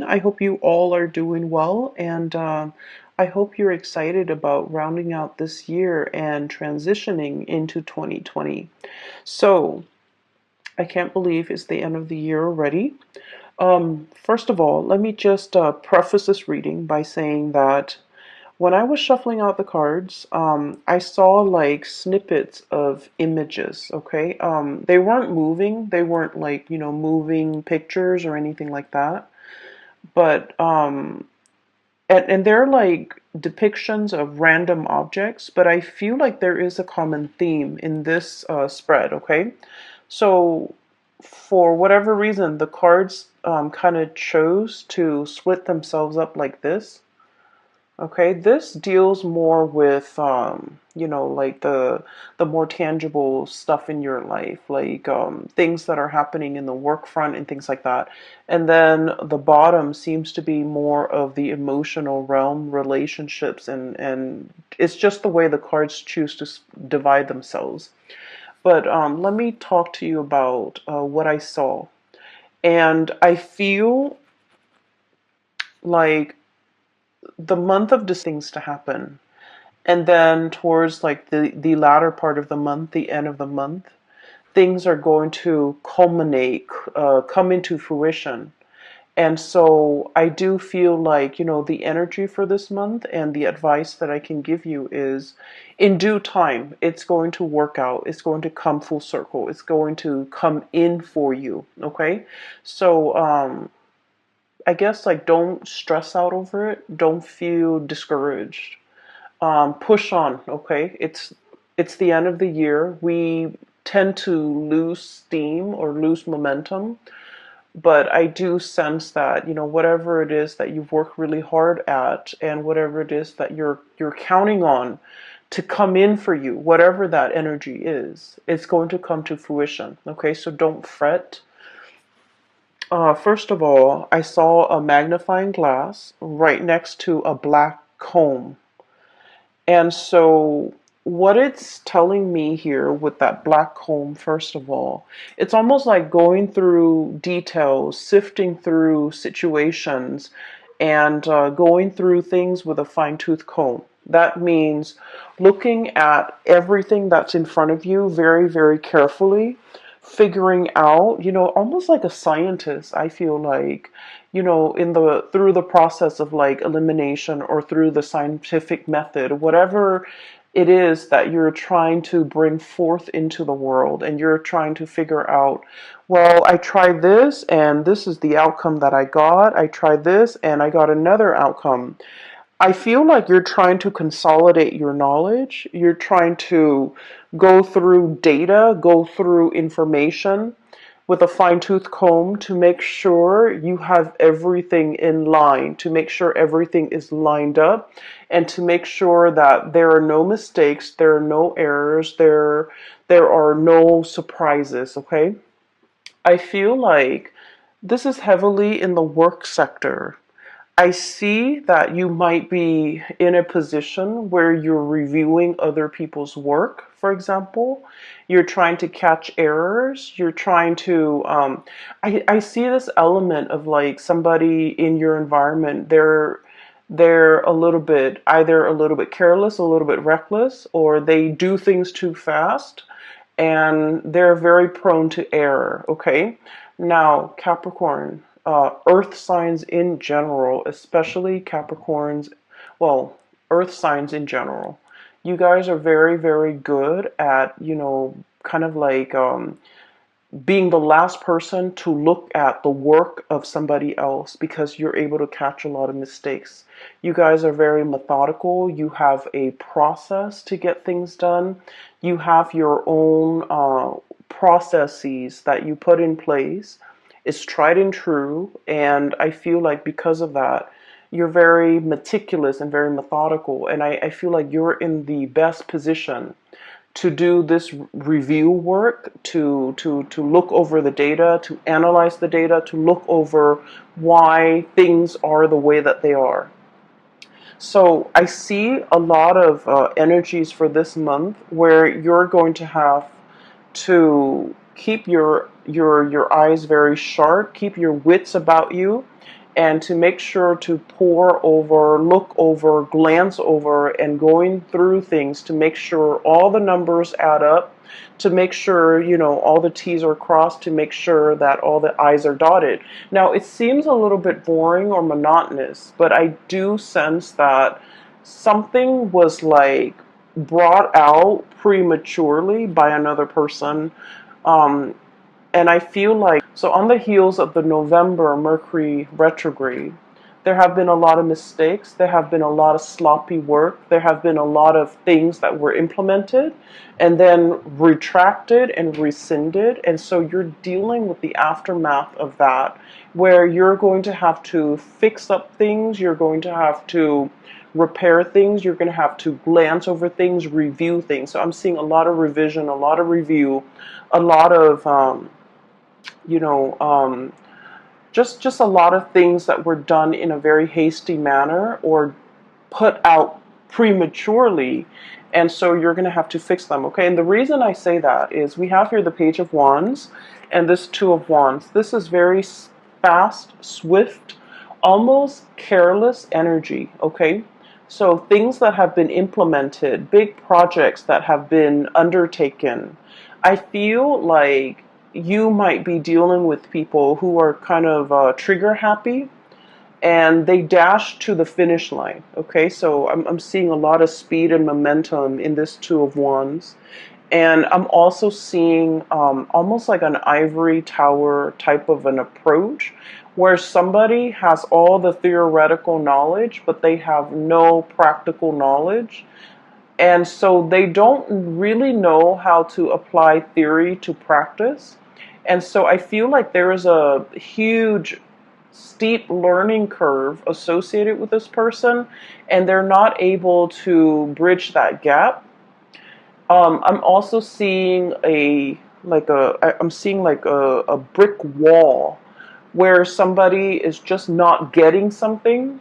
I hope you all are doing well, and I hope you're excited about rounding out this year and transitioning into 2020. So, I can't believe it's the end of the year already. First of all, let me just preface this reading by saying that when I was shuffling out the cards, I saw like snippets of images, okay? They weren't moving, they weren't like, moving pictures or anything like that. But and they're like depictions of random objects, but I feel like there is a common theme in this spread, okay? So for whatever reason, the cards kind of chose to split themselves up like this. Okay, this deals more with like the more tangible stuff in your life, like things that are happening in the work front and things like that. And then the bottom seems to be more of the emotional realm, relationships, and it's just the way the cards choose to divide themselves. But let me talk to you about what I saw. And I feel like the month of December things to happen. And then towards like the latter part of the month, the end of the month, things are going to culminate, come into fruition. And so I do feel like, the energy for this month and the advice that I can give you is in due time, it's going to work out. It's going to come full circle. It's going to come in for you. Okay. So, I guess like don't stress out over it. Don't feel discouraged. Push on, okay? It's the end of the year. We tend to lose steam or lose momentum, but I do sense that, whatever it is that you've worked really hard at and whatever it is that you're counting on to come in for you, whatever that energy is, it's going to come to fruition, okay? So don't fret. First of all, I saw a magnifying glass right next to a black comb. And so, what it's telling me here with that black comb, first of all, it's almost like going through details, sifting through situations, and going through things with a fine tooth comb. That means looking at everything that's in front of you very, very carefully, figuring out, almost like a scientist, I feel like, in the through the process of like elimination or through the scientific method, whatever it is that you're trying to bring forth into the world, and you're trying to figure out, well, I tried this and this is the outcome that I got. I tried this and I got another outcome. I feel like you're trying to consolidate your knowledge. You're trying to go through data, go through information with a fine tooth comb to make sure you have everything in line, to make sure everything is lined up, and to make sure that there are no mistakes, there are no errors, there are no surprises, okay? I feel like this is heavily in the work sector. I see that you might be in a position where you're reviewing other people's work, for example. You're trying to catch errors. You're trying to, I see this element of like somebody in your environment, they're a little bit, either a little bit careless, a little bit reckless, or they do things too fast and they're very prone to error, okay? Now, Capricorn, earth signs in general, especially Capricorns, well, earth signs in general, you guys are very, very good at, kind of like being the last person to look at the work of somebody else because you're able to catch a lot of mistakes. You guys are very methodical. You have a process to get things done. You have your own processes that you put in place. It's tried and true. And I feel like because of that, you're very meticulous and very methodical. And I feel like you're in the best position to do this review work, to look over the data, to analyze the data, to look over why things are the way that they are. So I see a lot of energies for this month where you're going to have to keep your eyes very sharp, keep your wits about you, and to make sure to pour over, look over, glance over, and going through things to make sure all the numbers add up, to make sure, all the T's are crossed, to make sure that all the I's are dotted. Now, it seems a little bit boring or monotonous, but I do sense that something was like brought out prematurely by another person. Um, and I feel like, so on the heels of the November Mercury retrograde, there have been a lot of mistakes. There have been a lot of sloppy work. There have been a lot of things that were implemented and then retracted and rescinded. And so you're dealing with the aftermath of that, where you're going to have to fix up things. You're going to have to repair things. You're going to have to glance over things, review things. So I'm seeing a lot of revision, a lot of review, a lot of, you know, just a lot of things that were done in a very hasty manner or put out prematurely, and so you're going to have to fix them. Okay, and the reason I say that is we have here the Page of Wands and this Two of Wands. This is very fast, swift, almost careless energy. Okay, so things that have been implemented, big projects that have been undertaken. I feel like you might be dealing with people who are kind of trigger happy and they dash to the finish line. Okay, so I'm seeing a lot of speed and momentum in this Two of Wands. And I'm also seeing almost like an ivory tower type of an approach where somebody has all the theoretical knowledge, but they have no practical knowledge. And so they don't really know how to apply theory to practice. And so I feel like there is a huge, steep learning curve associated with this person, and they're not able to bridge that gap. I'm also seeing I'm seeing like a brick wall where somebody is just not getting something,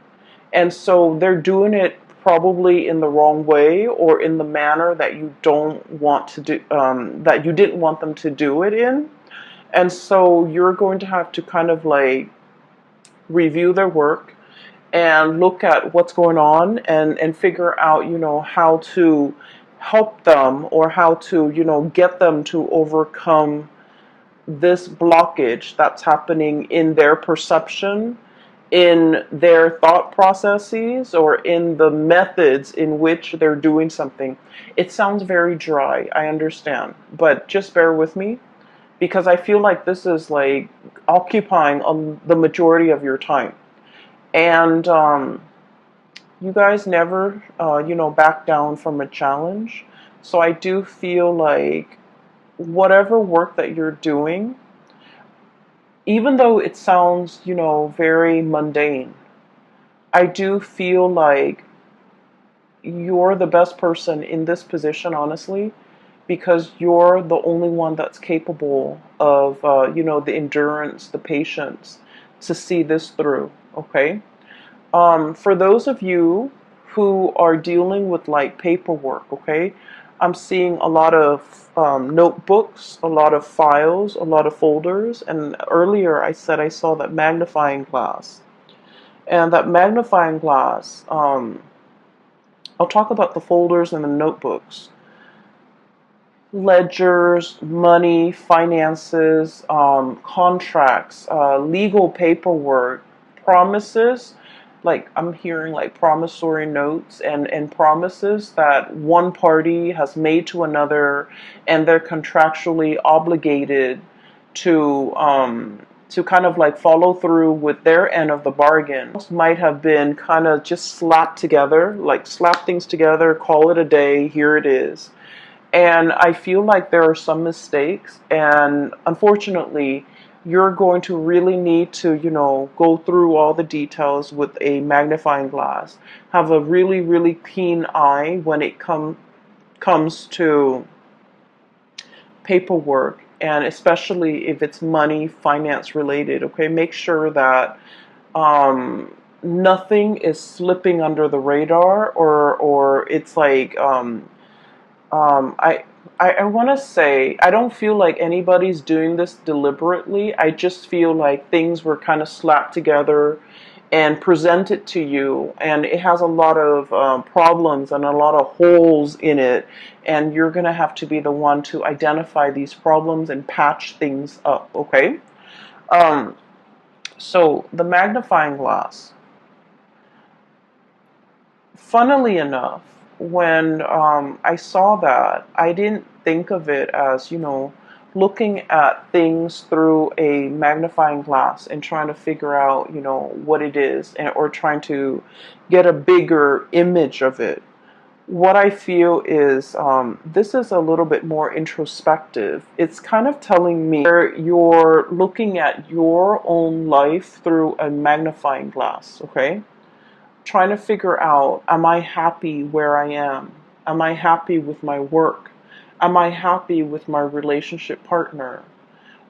and so they're doing it probably in the wrong way or in the manner that you don't want to do, that you didn't want them to do it in. And so you're going to have to kind of like review their work and look at what's going on and figure out, how to help them or how to, get them to overcome this blockage that's happening in their perception, in their thought processes, or in the methods in which they're doing something. It sounds very dry, I understand, but just bear with me because I feel like this is like occupying the majority of your time. And you guys never, back down from a challenge. So I do feel like whatever work that you're doing, even though it sounds, very mundane, I do feel like you're the best person in this position, honestly, because you're the only one that's capable of, the endurance, the patience to see this through, okay? For those of you who are dealing with like paperwork, okay, I'm seeing a lot of notebooks, a lot of files, a lot of folders, and earlier I said I saw that magnifying glass. And that magnifying glass, I'll talk about the folders and the notebooks. Ledgers, money, finances, contracts, legal paperwork, promises. Like I'm hearing like promissory notes and promises that one party has made to another, and they're contractually obligated to kind of like follow through with their end of the bargain. Might have been kind of just slapped together, like slap things together, call it a day, here it is. And I feel like there are some mistakes, and unfortunately, you're going to really need to, go through all the details with a magnifying glass. Have a really, really keen eye when it comes to paperwork, and especially if it's money, finance related. Okay, make sure that nothing is slipping under the radar, or it's like I want to say, I don't feel like anybody's doing this deliberately. I just feel like things were kind of slapped together and present it to you, and it has a lot of problems and a lot of holes in it, and you're going to have to be the one to identify these problems and patch things up, okay? Um, so the magnifying glass, funnily enough, when I saw that, I didn't think of it as, looking at things through a magnifying glass and trying to figure out, what it is, or trying to get a bigger image of it. What I feel is this is a little bit more introspective. It's kind of telling me where you're looking at your own life through a magnifying glass, okay? Trying to figure out, am I happy where I am? Am I happy with my work? Am I happy with my relationship partner?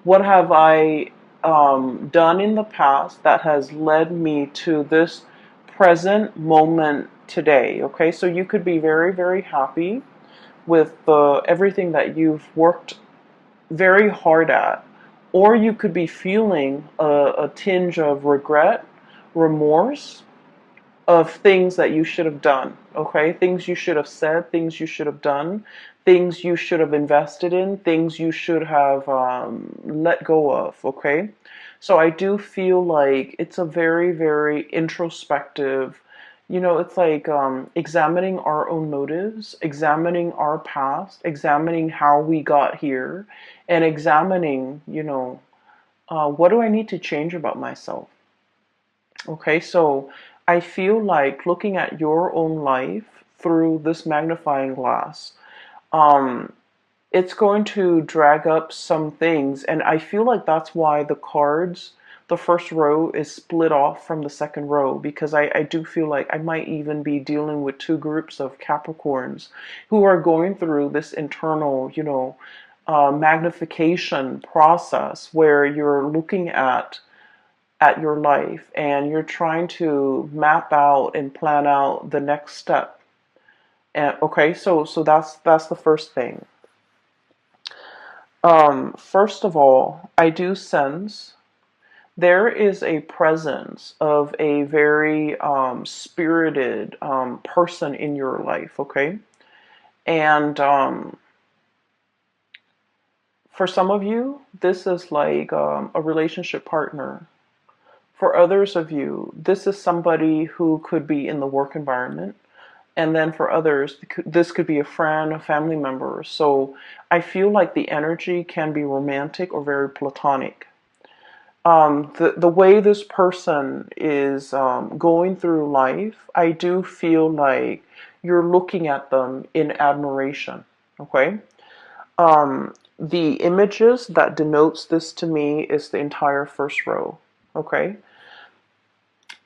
What have I done in the past that has led me to this present moment today? Okay, so you could be very, very happy with everything that you've worked very hard at, or you could be feeling a tinge of regret, remorse, of things that you should have done, okay? Things you should have said, things you should have done, things you should have invested in, things you should have let go of, okay? So I do feel like it's a very, very introspective, it's like examining our own motives, examining our past, examining how we got here, and examining, what do I need to change about myself? Okay, so I feel like looking at your own life through this magnifying glass, um, it's going to drag up some things, and I feel like that's why the cards, the first row is split off from the second row, because I do feel like I might even be dealing with two groups of Capricorns who are going through this internal, magnification process where you're looking at your life and you're trying to map out and plan out the next step. And okay, so that's the first thing. First of all, I do sense there is a presence of a very spirited person in your life, okay? And for some of you, this is like a relationship partner. For others of you, this is somebody who could be in the work environment. And then for others, this could be a friend, a family member. So I feel like the energy can be romantic or very platonic. The way this person is going through life, I do feel like you're looking at them in admiration. Okay? The images that denotes this to me is the entire first row. Okay?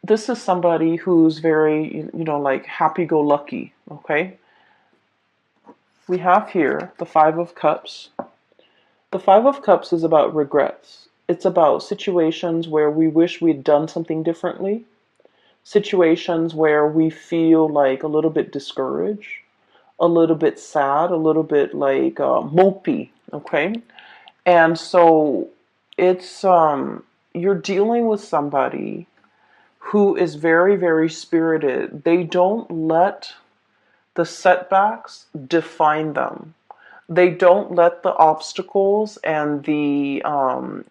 This is somebody who's very, like happy-go-lucky, okay? We have here the Five of Cups. The Five of Cups is about regrets. It's about situations where we wish we'd done something differently, situations where we feel like a little bit discouraged, a little bit sad, a little bit like mopey, okay? And so it's, you're dealing with somebody who is very, very spirited. They don't let the setbacks define them. They don't let the obstacles and they don't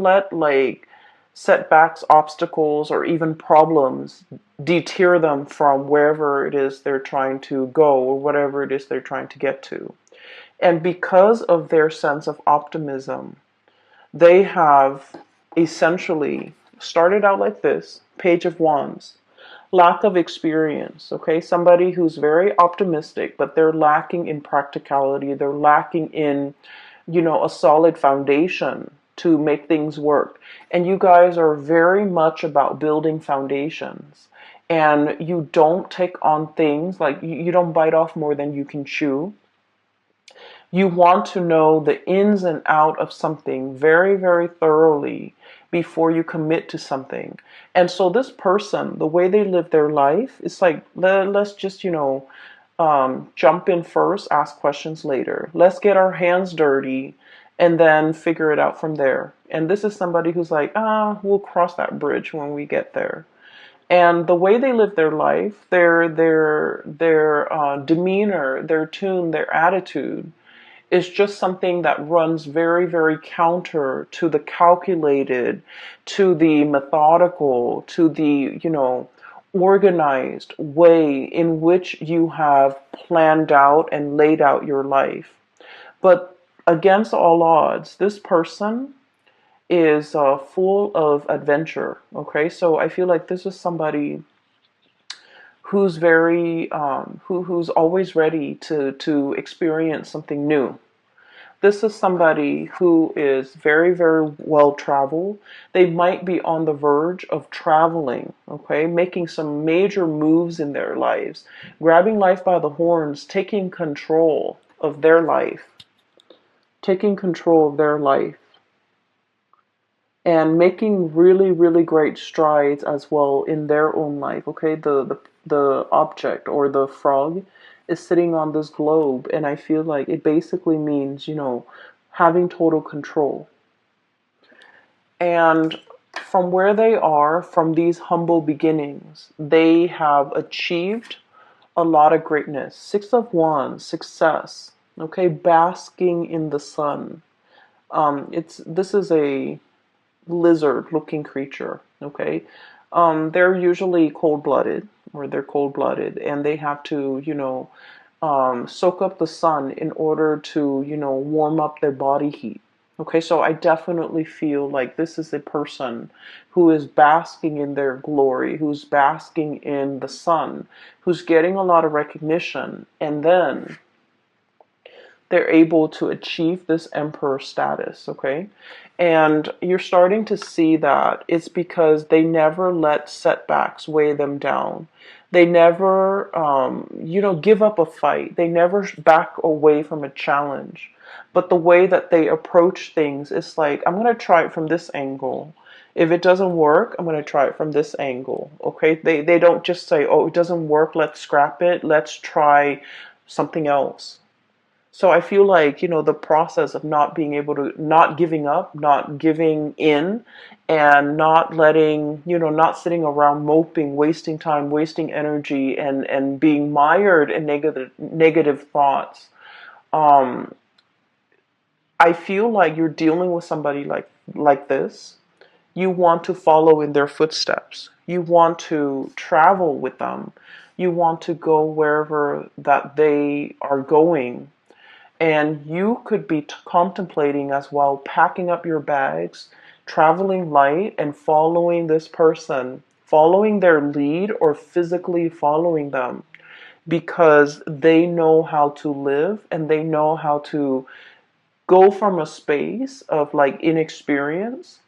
let like setbacks, obstacles, or even problems deter them from wherever it is they're trying to go or whatever it is they're trying to get to. And because of their sense of optimism, they have essentially started out like this, Page of Wands, lack of experience, okay? Somebody who's very optimistic, but they're lacking in practicality. They're lacking in, a solid foundation to make things work. And you guys are very much about building foundations. And you don't take on things, like you don't bite off more than you can chew. You want to know the ins and out of something very, very thoroughly before you commit to something. And so this person, the way they live their life, it's like, let's just, jump in first, ask questions later. Let's get our hands dirty and then figure it out from there. And this is somebody who's like, we'll cross that bridge when we get there. And the way they live their life, their demeanor, their tune, their attitude is just something that runs very, very counter to the calculated, to the methodical, to the, organized way in which you have planned out and laid out your life. But against all odds, this person is full of adventure. Okay, so I feel like this is somebody who's very who's always ready to experience something new. This is somebody who is very, very well traveled. They might be on the verge of traveling, okay, making some major moves in their lives, grabbing life by the horns, taking control of their life, taking control of their life, and making really, really great strides as well in their own life. Okay, the object or the frog is sitting on this globe, and I feel like it basically means, having total control. And from where they are, from these humble beginnings, they have achieved a lot of greatness. Six of Wands, success. Okay, basking in the sun. This is a lizard-looking creature. Okay, they're usually cold-blooded, or they're cold-blooded, and they have to, soak up the sun in order to, warm up their body heat. Okay, so I definitely feel like this is a person who is basking in their glory, who's basking in the sun, who's getting a lot of recognition, and then they're able to achieve this emperor status, okay? And you're starting to see that it's because they never let setbacks weigh them down. They never, give up a fight. They never back away from a challenge. But the way that they approach things is like, I'm going to try it from this angle. If it doesn't work, I'm going to try it from this angle, okay? They don't just say, oh, it doesn't work, let's scrap it, let's try something else. So I feel like, the process of not being able to, not giving up, not giving in, and not letting, not sitting around moping, wasting time, wasting energy, and being mired in negative thoughts. Um, I feel like you're dealing with somebody like this. You want to follow in their footsteps. You want to travel with them. You want to go wherever that they are going. And you could be contemplating as well, packing up your bags, traveling light, and following this person, following their lead or physically following them, because they know how to live and they know how to go from a space of like inexperience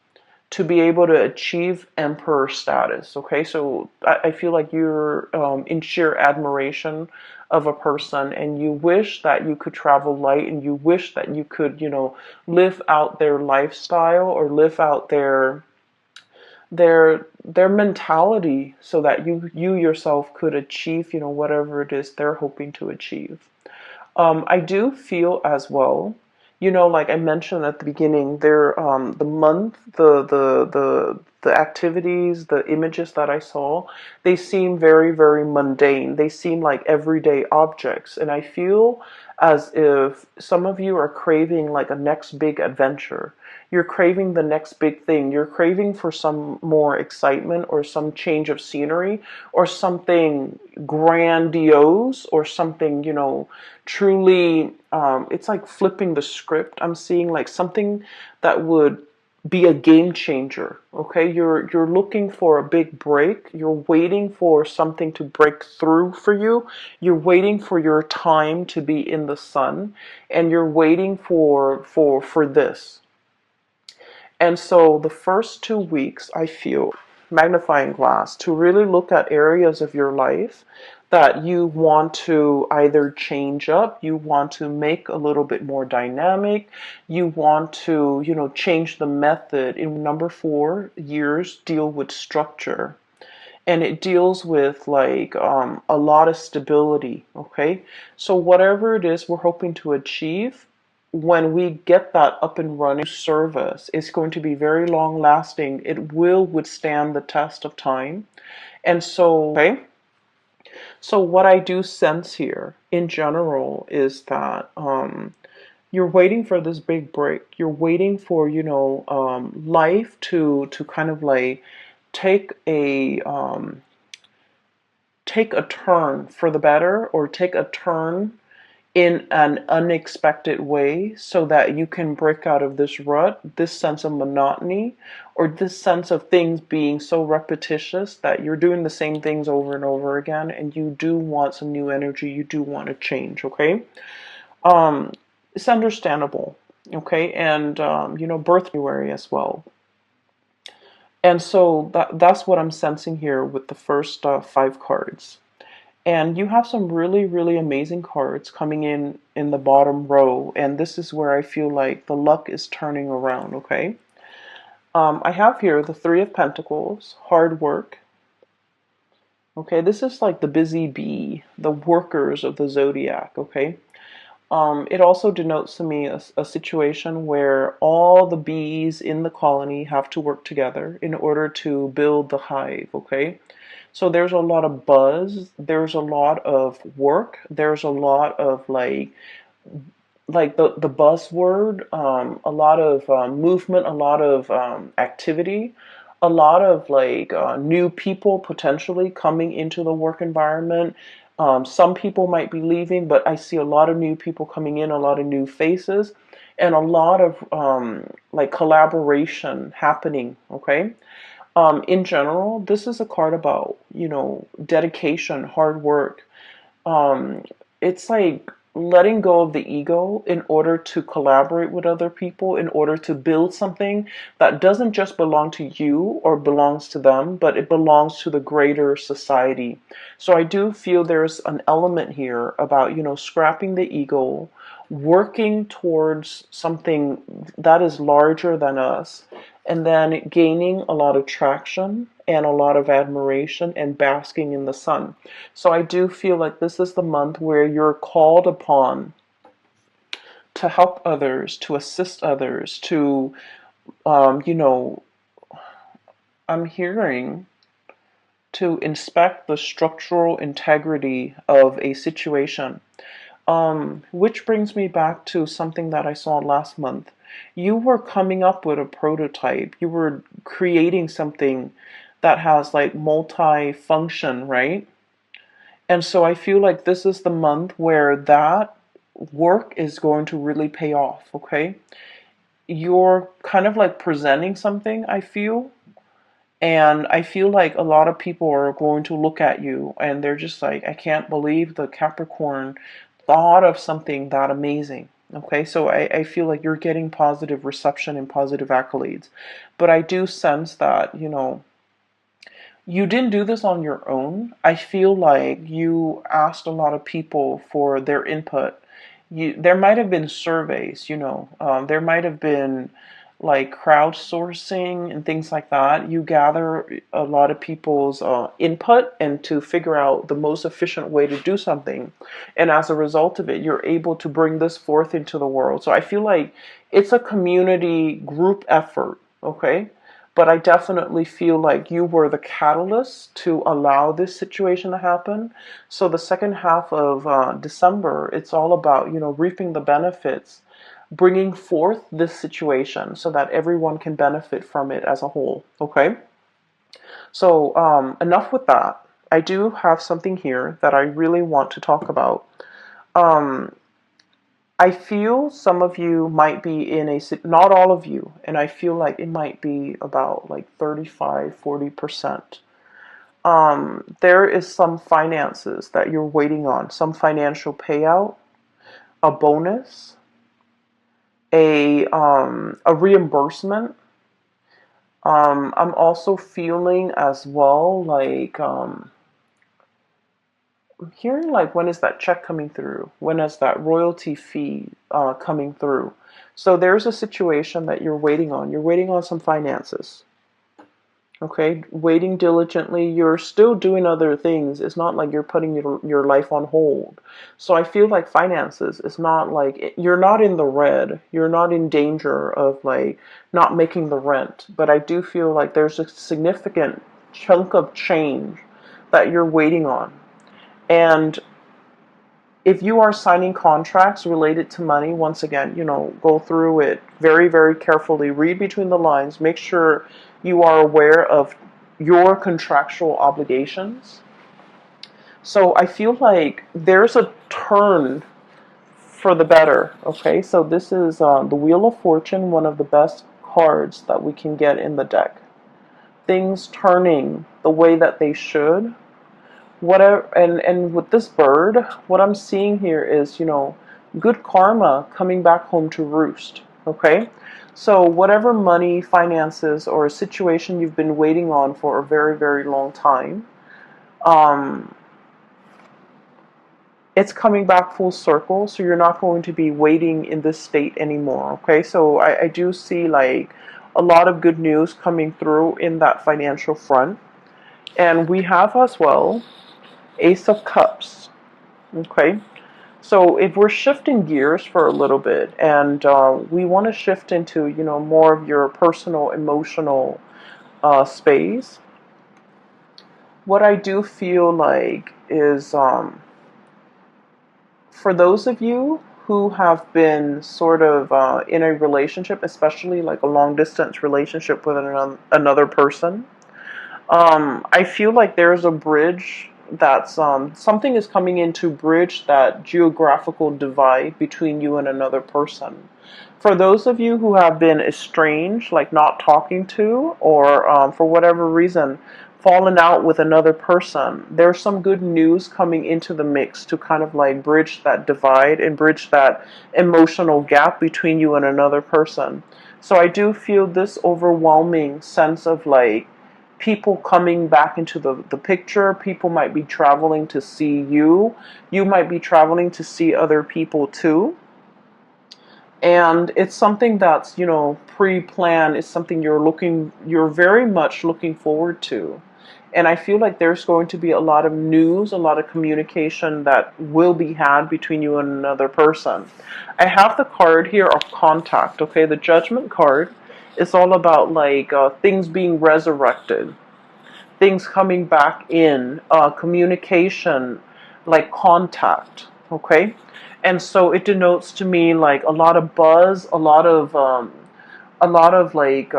to be able to achieve emperor status. Okay, so I feel like you're in sheer admiration of a person, and you wish that you could travel light, and you wish that you could, live out their lifestyle or live out their mentality, so that you yourself could achieve, whatever it is they're hoping to achieve. I do feel as well, like I mentioned at the beginning, there, the month, the activities, the images that I saw, they seem very, very mundane. They seem like everyday objects, and I feel as if some of you are craving like a next big adventure. You're craving the next big thing. You're craving for some more excitement or some change of scenery or something grandiose or something, truly, it's like flipping the script. I'm seeing like something that would be a game changer. Okay, you're looking for a big break. You're waiting for something to break through for you. You're waiting for your time to be in the sun, and you're waiting for this. And so the first 2 weeks, I feel, magnifying glass, to really look at areas of your life that you want to either change up, you want to make a little bit more dynamic, you want to, change the method. In number 4, years deal with structure. And it deals with like a lot of stability, okay? So whatever it is we're hoping to achieve, when we get that up and running service, it's going to be very long lasting. It will withstand the test of time. And so, okay. So what I do sense here in general is that you're waiting for this big break. You're waiting for, life to kind of like take a take a turn for the better, or take a turn in an unexpected way, so that you can break out of this rut, this sense of monotony, or this sense of things being so repetitious that you're doing the same things over and over again, and you do want some new energy, you do want to change, okay? It's understandable, okay? And birth January as well. And so that's what I'm sensing here with the first 5 cards. And you have some really, really amazing cards coming in the bottom row. And this is where I feel like the luck is turning around, okay? I have here the 3 of Pentacles, hard work. Okay, this is like the busy bee, the workers of the zodiac, okay? It also denotes to me a situation where all the bees in the colony have to work together in order to build the hive, okay? So there's a lot of buzz, there's a lot of work, there's a lot of like the buzzword, a lot of movement, a lot of activity, a lot of new people potentially coming into the work environment. Some people might be leaving, but I see a lot of new people coming in, a lot of new faces, and a lot of collaboration happening, okay? In general, this is a card about, dedication, hard work. It's like letting go of the ego in order to collaborate with other people, in order to build something that doesn't just belong to you or belongs to them, but it belongs to the greater society. So I do feel there's an element here about, scrapping the ego, working towards something that is larger than us, and then gaining a lot of traction and a lot of admiration and basking in the sun. So I do feel like this is the month where you're called upon to help others, to assist others, to, I'm hearing to inspect the structural integrity of a situation. Which brings me back to something that I saw last month. You were coming up with a prototype. You were creating something that has like multi-function, right? And so I feel like this is the month where that work is going to really pay off, okay? You're kind of like presenting something, I feel. And I feel like a lot of people are going to look at you and they're just like, I can't believe the Capricorn thought of something that amazing. Okay, so I feel like you're getting positive reception and positive accolades. But I do sense that, you didn't do this on your own. I feel like you asked a lot of people for their input. There might have been surveys, there might have been like crowdsourcing and things like that. You gather a lot of people's input and to figure out the most efficient way to do something. And as a result of it, you're able to bring this forth into the world. So I feel like it's a community group effort, okay? But I definitely feel like you were the catalyst to allow this situation to happen. So the second half of December, it's all about, reaping the benefits, bringing forth this situation so that everyone can benefit from it as a whole. Okay? So enough with that. I do have something here that I really want to talk about. I feel some of you might be in not all of you, and I feel like it might be about like 35-40%. There is some finances that you're waiting on, some financial payout, a bonus, a reimbursement. I'm also feeling as well like I'm hearing like, when is that check coming through? When is that royalty fee coming through? So there's a situation that you're waiting on. You're waiting on some finances. Okay, waiting diligently, you're still doing other things. It's not like you're putting your life on hold. So I feel like finances, it's not like you're not in the red. You're not in danger of like not making the rent. But I do feel like there's a significant chunk of change that you're waiting on. And if you are signing contracts related to money, once again, go through it very, very carefully, read between the lines, make sure you are aware of your contractual obligations. So I feel like there's a turn for the better, okay? So this is the Wheel of Fortune, one of the best cards that we can get in the deck. Things turning the way that they should. Whatever, and with this bird, what I'm seeing here is, good karma coming back home to roost. Okay, so whatever money, finances, or a situation you've been waiting on for a very, very long time, um, it's coming back full circle. So you're not going to be waiting in this state anymore. Okay, so I do see like a lot of good news coming through in that financial front, and we have as well Ace of Cups. Okay, so if we're shifting gears for a little bit, and we want to shift into, more of your personal, emotional space, what I do feel like is for those of you who have been sort of in a relationship, especially like a long distance relationship with another person, I feel like there's a bridge that's something is coming in to bridge that geographical divide between you and another person. For those of you who have been estranged, like not talking to, or for whatever reason, fallen out with another person, there's some good news coming into the mix to kind of like bridge that divide and bridge that emotional gap between you and another person. So I do feel this overwhelming sense of like people coming back into the picture. People might be traveling to see you. You might be traveling to see other people too. And it's something that's, pre-planned. It's something you're very much looking forward to. And I feel like there's going to be a lot of news, a lot of communication that will be had between you and another person. I have the card here of contact, okay? The Judgment card is all about like things being resurrected, things coming back in, communication, like contact, okay? And so it denotes to me like a lot of buzz, a lot of like,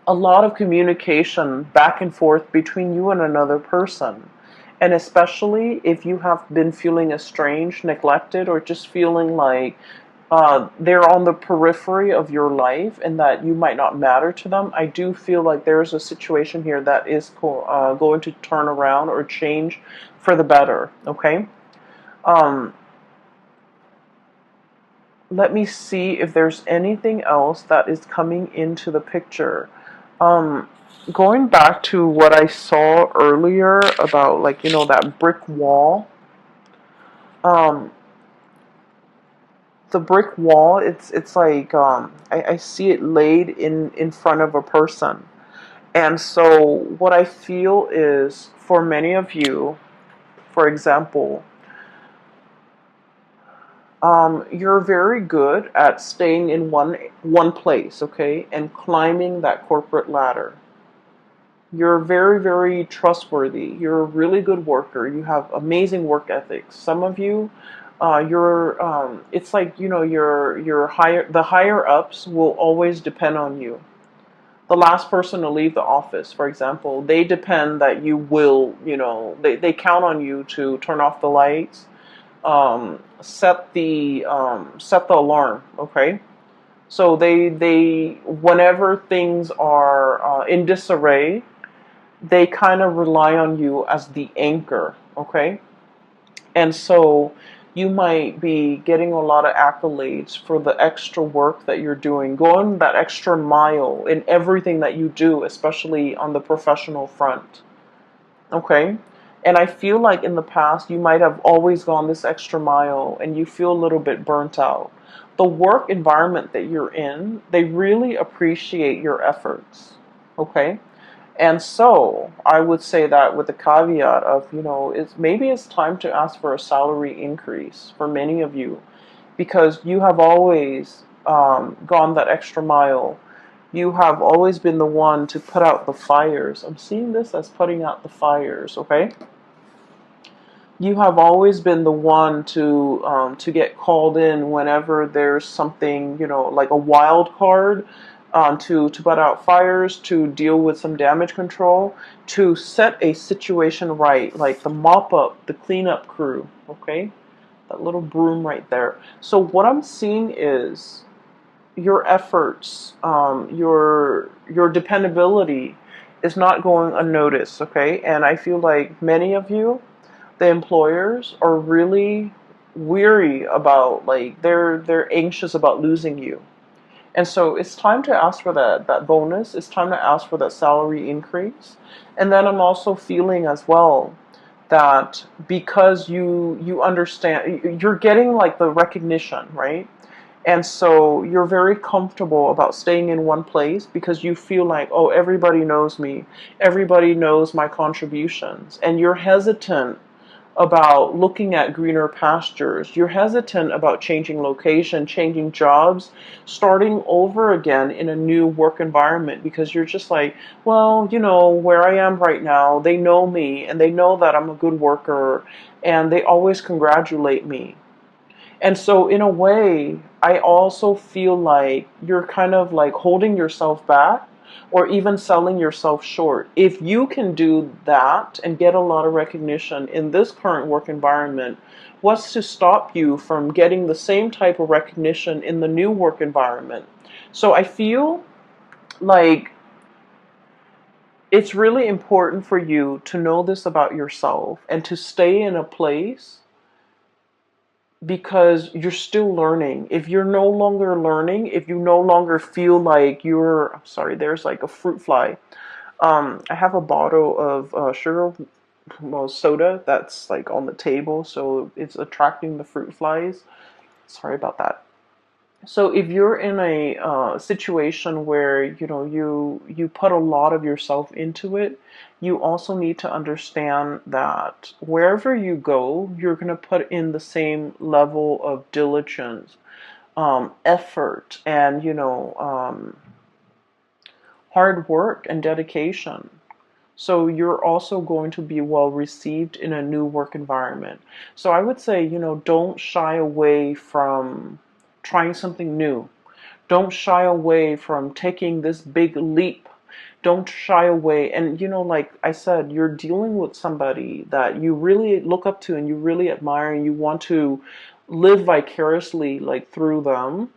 a lot of communication back and forth between you and another person. And especially if you have been feeling estranged, neglected, or just feeling like they're on the periphery of your life and that you might not matter to them, I do feel like there's a situation here that is going to turn around or change for the better, okay? Um, Let me see if there's anything else that is coming into the picture. Um, Going back to what I saw earlier about like, that brick wall. Um, the brick wall, it's like I see it laid in front of a person. And so what I feel is for many of you, for example, you're very good at staying in one place, okay, and climbing that corporate ladder. You're very, very trustworthy. You're a really good worker. You have amazing work ethics. Some of you, it's like, the higher ups will always depend on you. The last person to leave the office, for example, they depend that you will, they count on you to turn off the lights, set the alarm, okay? So they whenever things are in disarray, they kind of rely on you as the anchor, okay? And so you might be getting a lot of accolades for the extra work that you're doing, going that extra mile in everything that you do, especially on the professional front, okay? And I feel like in the past you might have always gone this extra mile and you feel a little bit burnt out. The work environment that you're in, they really appreciate your efforts. Okay. And so I would say that with the caveat of, maybe it's time to ask for a salary increase for many of you, because you have always gone that extra mile. You have always been the one to put out the fires. I'm seeing this as putting out the fires, okay? You have always been the one to get called in whenever there's something, like a wild card, to put out fires, to deal with some damage control, to set a situation right, like the mop up, the cleanup crew, okay? That little broom right there. So what I'm seeing is your efforts, your dependability is not going unnoticed, okay? And I feel like many of you, the employers, are really weary about, like, they're anxious about losing you. And so it's time to ask for that bonus. It's time to ask for that salary increase. And then I'm also feeling as well that because you understand, you're getting like the recognition, right? And so you're very comfortable about staying in one place because you feel like, oh, everybody knows me, everybody knows my contributions, and you're hesitant about looking at greener pastures. You're hesitant about changing location, changing jobs, starting over again in a new work environment, because you're just like, well, where I am right now, they know me and they know that I'm a good worker and they always congratulate me. And so, in a way, I also feel like you're kind of like holding yourself back or even selling yourself short. If you can do that and get a lot of recognition in this current work environment, what's to stop you from getting the same type of recognition in the new work environment? So, I feel like it's really important for you to know this about yourself and to stay in a place because you're still learning. If you're no longer learning, if you no longer feel like I'm sorry, there's like a fruit fly. I have a bottle of sugar, well, soda that's like on the table, so it's attracting the fruit flies. Sorry about that. So if you're in a situation where you put a lot of yourself into it, you also need to understand that wherever you go, you're going to put in the same level of diligence, effort, and hard work and dedication. So you're also going to be well received in a new work environment. So I would say, don't shy away from trying something new. Don't shy away from taking this big leap. Don't shy away. And, like I said, you're dealing with somebody that you really look up to and you really admire and you want to live vicariously like through them,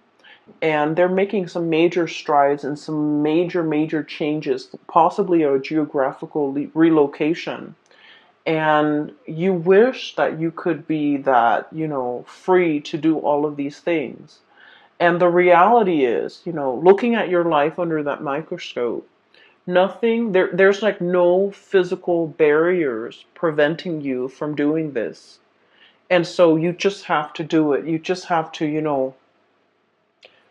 and they're making some major strides and some major changes, possibly a geographical relocation. And you wish that you could be that, free to do all of these things. And the reality is, looking at your life under that microscope, there's like no physical barriers preventing you from doing this. And so you just have to do it. You just have to,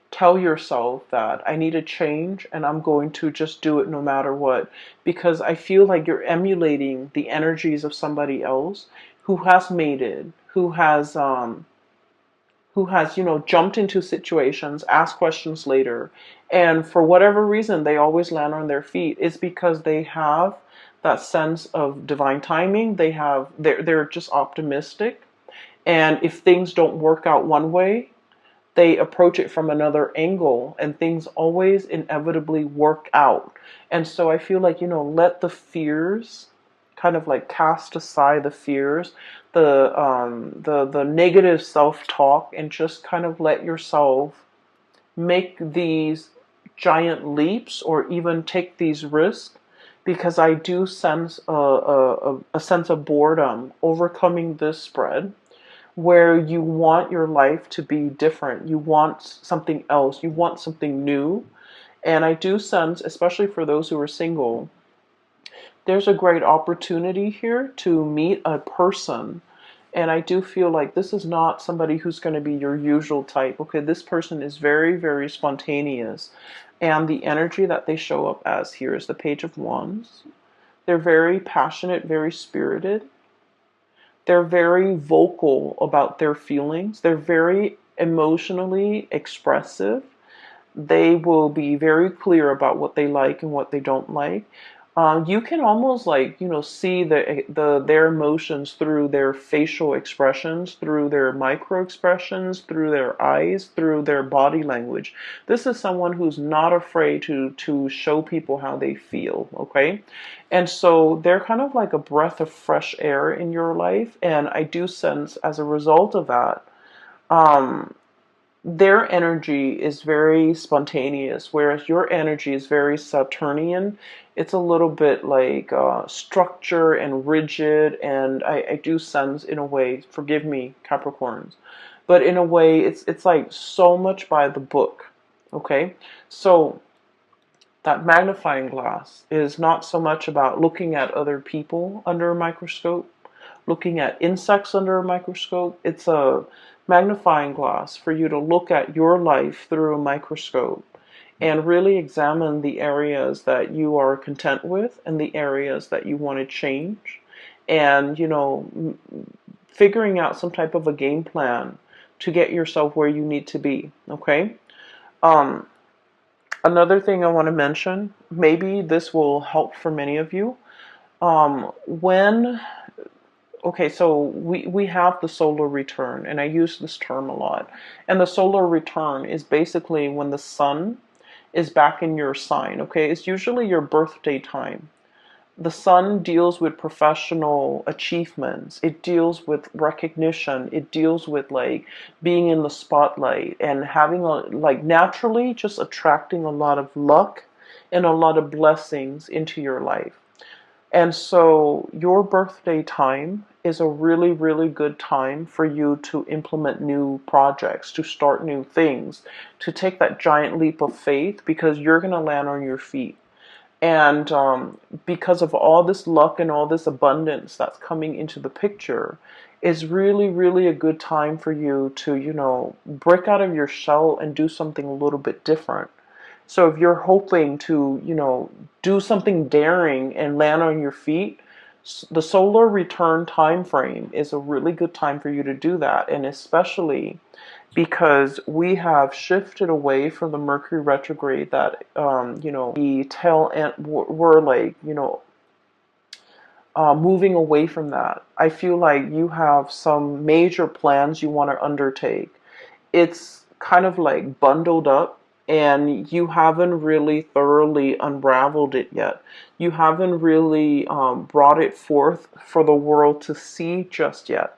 tell yourself that I need a change and I'm going to just do it no matter what. Because I feel like you're emulating the energies of somebody else who has made it, who has jumped into situations, asked questions later, and for whatever reason they always land on their feet. It's because they have that sense of divine timing. They're just optimistic, and if things don't work out one way, they approach it from another angle and things always inevitably work out. And so I feel like, let the fears kind of like cast aside the fears, the negative self-talk, and just kind of let yourself make these giant leaps or even take these risks, because I do sense a sense of boredom overcoming this spread, where you want your life to be different. You want something else. You want something new. And I do sense, especially for those who are single, there's a great opportunity here to meet a person And I do feel like this is not somebody who's going to be your usual type. Okay, this person is very, very spontaneous. And the energy that they show up as here is the Page of Wands. They're very passionate, very spirited. They're very vocal about their feelings. They're very emotionally expressive. They will be very clear about what they like and what they don't like. You can almost like see their emotions through their facial expressions, through their micro expressions, through their eyes, through their body language. This is someone who's not afraid to show people how they feel. Okay, and so they're kind of like a breath of fresh air in your life, and I do sense as a result of that. Um, their energy is very spontaneous, whereas your energy is very Saturnian. It's a little bit like structure and rigid, and I do sense in a way, forgive me, Capricorns, but in a way, it's like so much by the book. Okay, so that magnifying glass is not so much about looking at other people under a microscope, looking at insects under a microscope. It's a magnifying glass for you to look at your life through a microscope and really examine the areas that you are content with and the areas that you want to change. And, figuring out some type of a game plan to get yourself where you need to be. Okay. Um, Another thing I want to mention, maybe this will help for many of you. When Okay, so we have the solar return, and I use this term a lot. And the solar return is basically when the sun is back in your sign, okay? It's usually your birthday time. The sun deals with professional achievements. It deals with recognition. It deals with like being in the spotlight and having like naturally just attracting a lot of luck and a lot of blessings into your life. And so your birthday time is a really, really good time for you to implement new projects, to start new things, to take that giant leap of faith because you're going to land on your feet. And because of all this luck and all this abundance that's coming into the picture, is really, really a good time for you to, break out of your shell and do something a little bit different. So if you're hoping to, do something daring and land on your feet, the solar return time frame is a really good time for you to do that. And especially because we have shifted away from the Mercury retrograde that, the tail end, we're like, moving away from that. I feel like you have some major plans you want to undertake. It's kind of like bundled up and you haven't really thoroughly unraveled it yet. You haven't really brought it forth for the world to see just yet.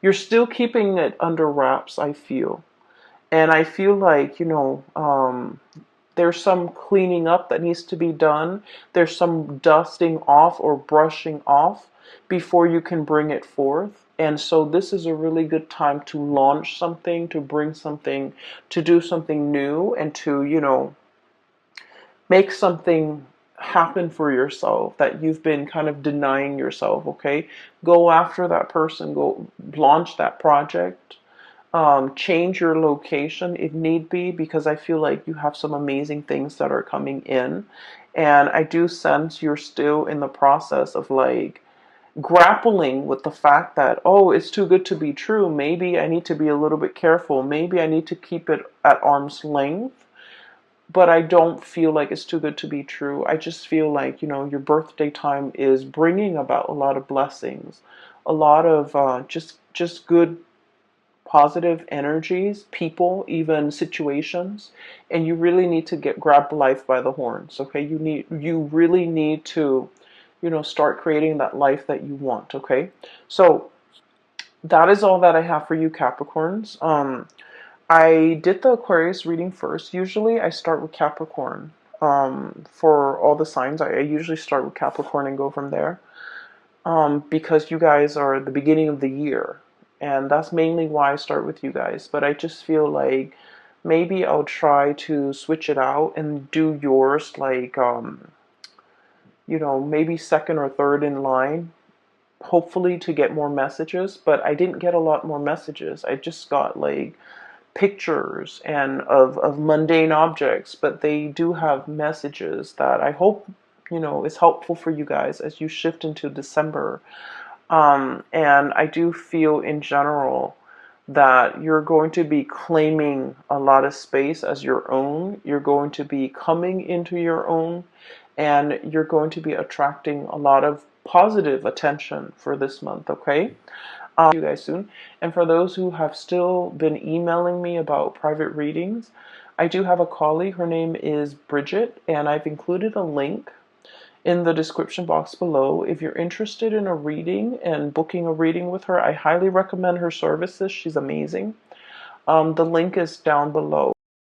You're still keeping it under wraps, I feel. And I feel like, there's some cleaning up that needs to be done. There's some dusting off or brushing off before you can bring it forth. And so this is a really good time to launch something, to bring something, to do something new, and to, make something happen for yourself that you've been kind of denying yourself, okay? Go after that person, go launch that project, change your location if need be, because I feel like you have some amazing things that are coming in. And I do sense you're still in the process of like grappling with the fact that, oh, it's too good to be true. Maybe I need to be a little bit careful. Maybe I need to keep it at arm's length. But I don't feel like it's too good to be true. I just feel like, your birthday time is bringing about a lot of blessings, a lot of just good positive energies, people, even situations, and you really need to grab life by the horns. Okay, you really need to, start creating that life that you want. Okay, so that is all that I have for you, Capricorns. I did the Aquarius reading first. Usually, I start with Capricorn. For all the signs, I usually start with Capricorn and go from there. Because you guys are the beginning of the year. And that's mainly why I start with you guys. But I just feel like maybe I'll try to switch it out and do yours like, maybe second or third in line. hopefully to get more messages, but I didn't get a lot more messages. I just got like pictures and of mundane objects, but they do have messages that I hope, is helpful for you guys as you shift into December. And I do feel in general that you're going to be claiming a lot of space as your own. You're going to be coming into your own, and you're going to be attracting a lot of positive attention for this month, okay? You guys soon. And for those who have still been emailing me about private readings, I do have a colleague. Her name is Bridget, and I've included a link in the description box below. If you're interested in a reading and booking a reading with her, I highly recommend her services. She's amazing. The link is down below.